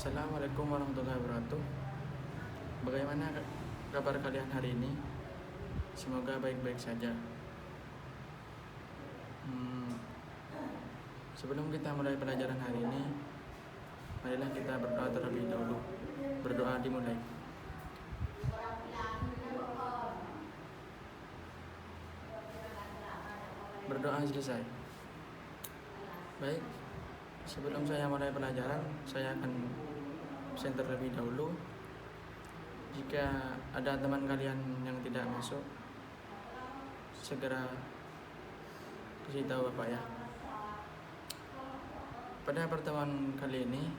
Assalamualaikum warahmatullahi wabarakatuh. Bagaimana kabar kalian hari ini? Semoga baik-baik saja. Sebelum kita mulai pelajaran hari ini, marilah kita berdoa terlebih dahulu. Berdoa dimulai. Berdoa selesai. Baik, sebelum saya mulai pelajaran, saya akan absen terlebih dahulu. Jika ada teman kalian yang tidak masuk, segera kasih tahu Bapak ya. Pada pertemuan kali ini,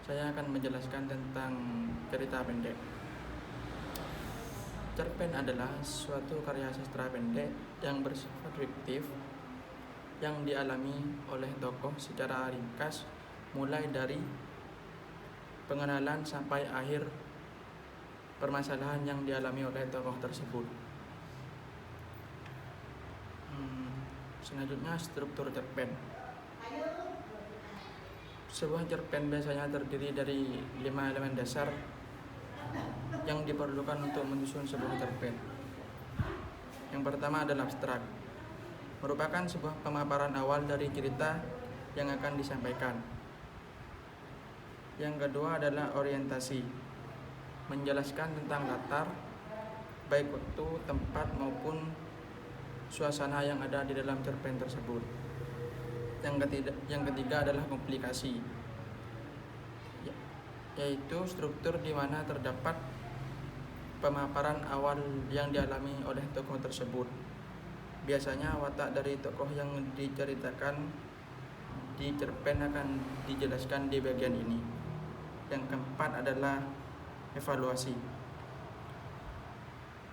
saya akan menjelaskan tentang cerita pendek. Cerpen adalah suatu karya sastra pendek yang bersifat fiktif yang dialami oleh tokoh secara ringkas mulai dari pengenalan sampai akhir permasalahan yang dialami oleh tokoh tersebut. Selanjutnya, struktur cerpen. Sebuah cerpen biasanya terdiri dari 5 elemen dasar yang diperlukan untuk menyusun sebuah cerpen. Yang pertama adalah abstrak, merupakan sebuah pemaparan awal dari cerita yang akan disampaikan. Yang kedua adalah orientasi, menjelaskan tentang latar, baik waktu, tempat maupun suasana yang ada di dalam cerpen tersebut. Yang ketiga adalah komplikasi, yaitu struktur di mana terdapat pemaparan awal yang dialami oleh tokoh tersebut. Biasanya watak dari tokoh yang diceritakan di cerpen akan dijelaskan di bagian ini. Yang keempat adalah evaluasi.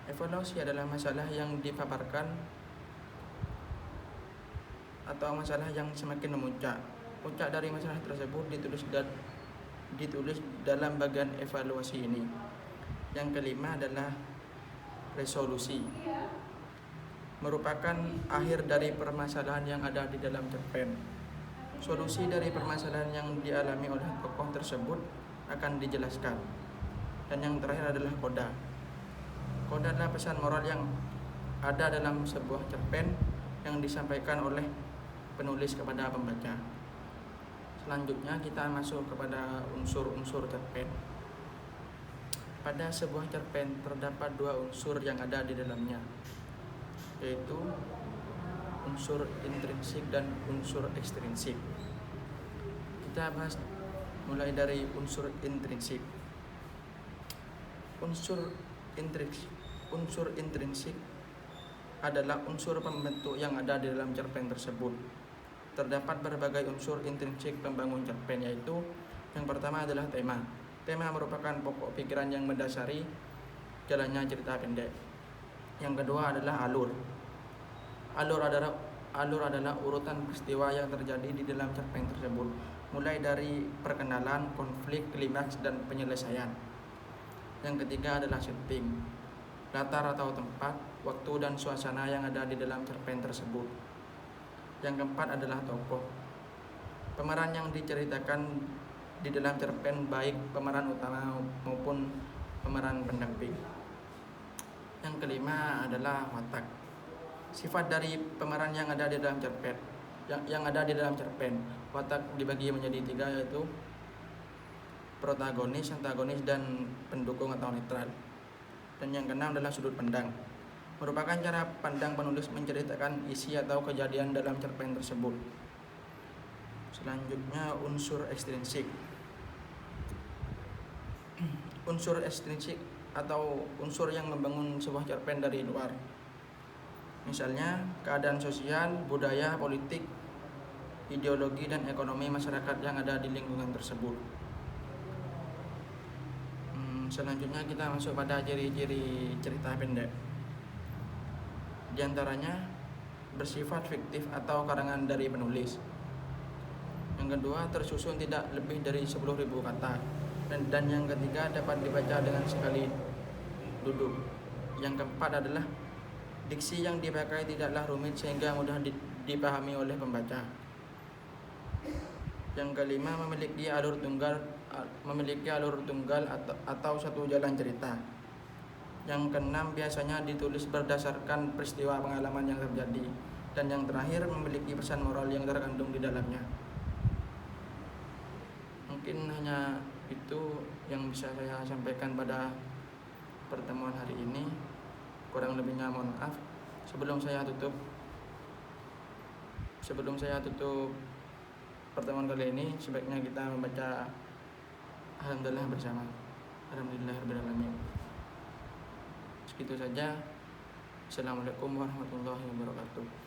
Evaluasi adalah masalah yang dipaparkan atau masalah yang semakin memuncak. Puncak dari masalah tersebut ditulis dalam bagian evaluasi ini. Yang kelima adalah resolusi, merupakan akhir dari permasalahan yang ada di dalam cerpen. Solusi dari permasalahan yang dialami oleh tokoh tersebut akan dijelaskan. Dan yang terakhir adalah koda. Koda adalah pesan moral yang ada dalam sebuah cerpen yang disampaikan oleh penulis kepada pembaca. Selanjutnya kita masuk kepada unsur-unsur cerpen. Pada sebuah cerpen terdapat 2 unsur yang ada di dalamnya, yaitu unsur intrinsik dan unsur ekstrinsik. Kita bahas mulai dari unsur intrinsik. Unsur intrinsik adalah unsur pembentuk yang ada di dalam cerpen tersebut. Terdapat berbagai unsur intrinsik pembangun cerpen, yaitu yang pertama adalah tema. Tema merupakan pokok pikiran yang mendasari jalannya cerita pendek. Yang kedua adalah alur. Alur adalah urutan peristiwa yang terjadi di dalam cerpen tersebut, mulai dari perkenalan, konflik, klimaks, dan penyelesaian. Yang ketiga adalah setting, latar atau tempat, waktu, dan suasana yang ada di dalam cerpen tersebut. Yang keempat adalah tokoh. Pemeran yang diceritakan di dalam cerpen, baik pemeran utama maupun pemeran pendamping. Yang kelima adalah watak. Sifat dari pemeran yang ada di dalam cerpen. Yang ada di dalam cerpen. Watak dibagi menjadi 3, yaitu protagonis, antagonis, dan pendukung atau netral. Dan yang keenam adalah sudut pandang, merupakan cara pandang penulis menceritakan isi atau kejadian dalam cerpen tersebut. Selanjutnya unsur ekstrinsik. Unsur ekstrinsik atau unsur yang membangun sebuah cerpen dari luar. Misalnya keadaan sosial, budaya, politik, ideologi, dan ekonomi masyarakat yang ada di lingkungan tersebut. Selanjutnya kita masuk pada ciri-ciri cerita pendek. Di antaranya bersifat fiktif atau karangan dari penulis. Yang kedua, tersusun tidak lebih dari 10.000 kata. Dan yang ketiga, dapat dibaca dengan sekali duduk. Yang keempat adalah diksi yang dipakai tidaklah rumit sehingga mudah dipahami oleh pembaca. Yang kelima, memiliki alur tunggal atau satu jalan cerita. Yang keenam, biasanya ditulis berdasarkan peristiwa pengalaman yang terjadi. Dan yang terakhir, memiliki pesan moral yang terkandung di dalamnya. Mungkin hanya itu yang bisa saya sampaikan pada pertemuan hari ini. Kurang lebihnya mohon maaf. Sebelum saya tutup pertemuan kali ini, sebaiknya kita membaca Alhamdulillah bersama. Alhamdulillahirabbil alamin. Segitu saja. Assalamualaikum warahmatullahi wabarakatuh.